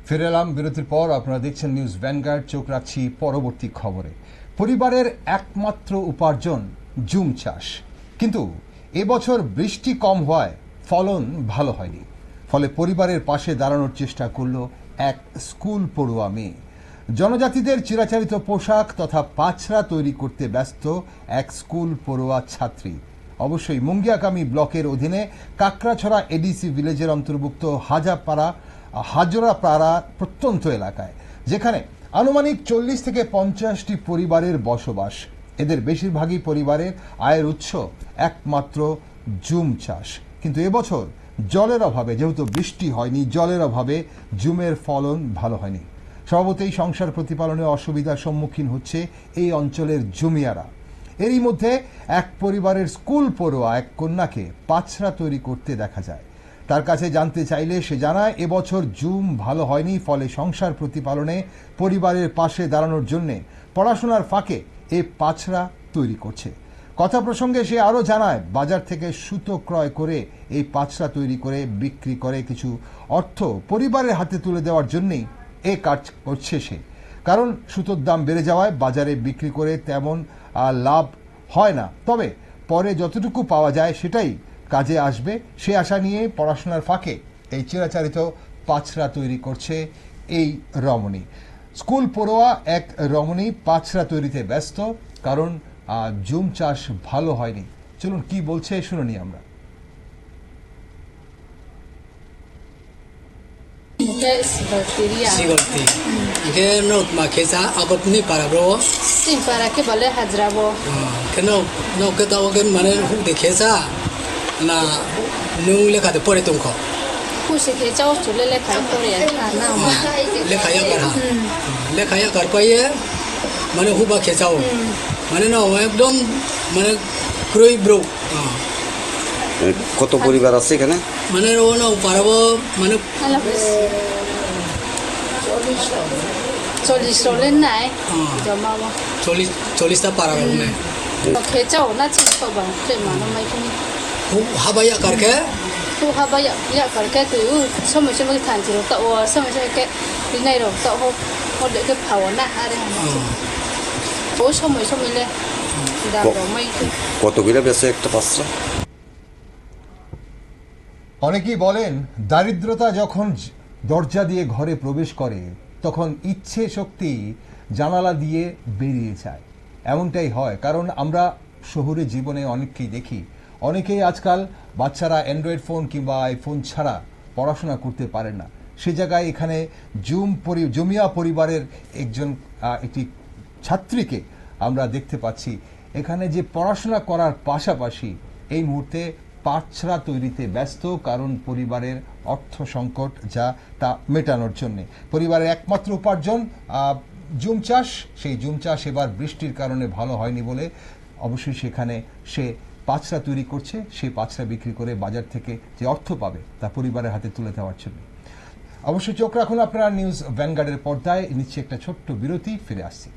ফিরে এলাম বিরতির পর। আপনারা দেখছেন নিউজ ভ্যানগার্ড। চোখ রাখছি পরবর্তী খবরে। পরিবারের একমাত্র উপার্জন জুম চাষ, কিন্তু এবছর বৃষ্টি কম হওয়ায় ফলন ভালো হয়নি। ফলে পরিবারের পাশে দাঁড়ানোর চেষ্টা করল এক স্কুল পড়ুয়া মেয়ে। জনজাতিদের চিরাচরিত পোশাক তথা পাছড়া তৈরি করতে ব্যস্ত এক স্কুল পড়ুয়া ছাত্রী। অবশ্যই মুঙ্গিয়াকামী ব্লকের অধীনে কাকড়াছড়া এডিসি ভিলেজের অন্তর্ভুক্ত হাজরাপাড়া প্রত্যন্ত এলাকায়, যেখানে আনুমানিক 40 থেকে 50টি পরিবারের বসবাস। এদের বেশিরভাগই পরিবারের আয়ের উৎস একমাত্র জুম চাষ। কিন্তু এবছর জলের অভাবে, যেহেতু বৃষ্টি হয়নি, জলের অভাবে জুমের ফলন ভালো হয়নি। স্বভাবতই সংসার প্রতিপালনে অসুবিধার সম্মুখীন হচ্ছে এই অঞ্চলের জমিয়ারা। এরই মধ্যে এক পরিবারের স্কুল পড়ুয়া এক কন্যাকে পাছড়া তৈরি করতে দেখা যায়। তার কাছে জানতে চাইলে সে জানায়, এবছর জুম ভালো হয়নি, ফলে সংসার প্রতিপালনে পরিবারের পাশে দাঁড়ানোর জন্য পড়াশোনার ফাঁকে এ পাছড়া তৈরি করছে। কথা প্রসঙ্গে সে আরও জানায়, বাজার থেকে সুতো ক্রয় করে এই পাছড়া তৈরি করে বিক্রি করে কিছু অর্থ পরিবারের হাতে তুলে দেওয়ার জন্যই এ কাজ করছে সে। কারণ সুতোর দাম বেড়ে যাওয়ায় বাজারে বিক্রি করে তেমন লাভ হয় না, তবে পরে যতটুকু পাওয়া যায় সেটাই কাজে আসবে সে আশা নিয়ে পড়াশোনার ফাঁকে এই চিরাচরিত পাছড়া তৈরি করছে এই রমণী। স্কুল পড়ুয়া এক রমণী পাছড়া তৈরিতে ব্যস্ত, কারণ জুম চাষ ভালো হয়নি। চলুন কি বলছে শুনুনি আমরা। না নুং লেখাতে পড়ে তুমি লেখাইয়া কার পাইয়ে মানে হুবা খেচাও মানে না একদম মানে ক্রই ব্রো। কত পরিবার আছে এখানে? মানে ও না পারবো মানে 40টা পারা মানে হাবাইয়া কারকে কত করে বেচে একটা পাছড়া? অনেকেই বলেন, দারিদ্রতা যখন দরজা দিয়ে ঘরে প্রবেশ করে তখন ইচ্ছে শক্তি জানালা দিয়ে বেরিয়ে যায়। এমনটাই হয়, কারণ আমরা শহুরে জীবনে অনেককেই দেখি, অনেকেই আজকাল বাচ্চারা অ্যান্ড্রয়েড ফোন কিংবা আইফোন ছাড়া পড়াশোনা করতে পারে না। সে জায়গায় এখানে জমিয়া পরিবারের একটি ছাত্রীকে আমরা দেখতে পাচ্ছি এখানে যে পড়াশোনা করার পাশাপাশি এই মুহূর্তে পাছড়া তৈরিতে ব্যস্ত, কারণ পরিবারের অর্থ সংকট যা তা মেটানোর জন্য। পরিবারের একমাত্র উপার্জন জুম চাষ। সেই জুম চাষ এবার বৃষ্টির কারণে ভালো হয়নি বলে অবশ্যই সেখানে সে পাছড়া তৈরি করছে। সেই পাছড়া বিক্রি করে বাজার থেকে যে অর্থ পাবে তা পরিবারের হাতে তুলে দেওয়ার জন্য। অবশ্যই চোখ রাখুন আপনারা নিউজ ভ্যানগার্ডের পর্দায়। নিচ্ছে একটা ছোট্ট বিরতি, ফিরে আসছি।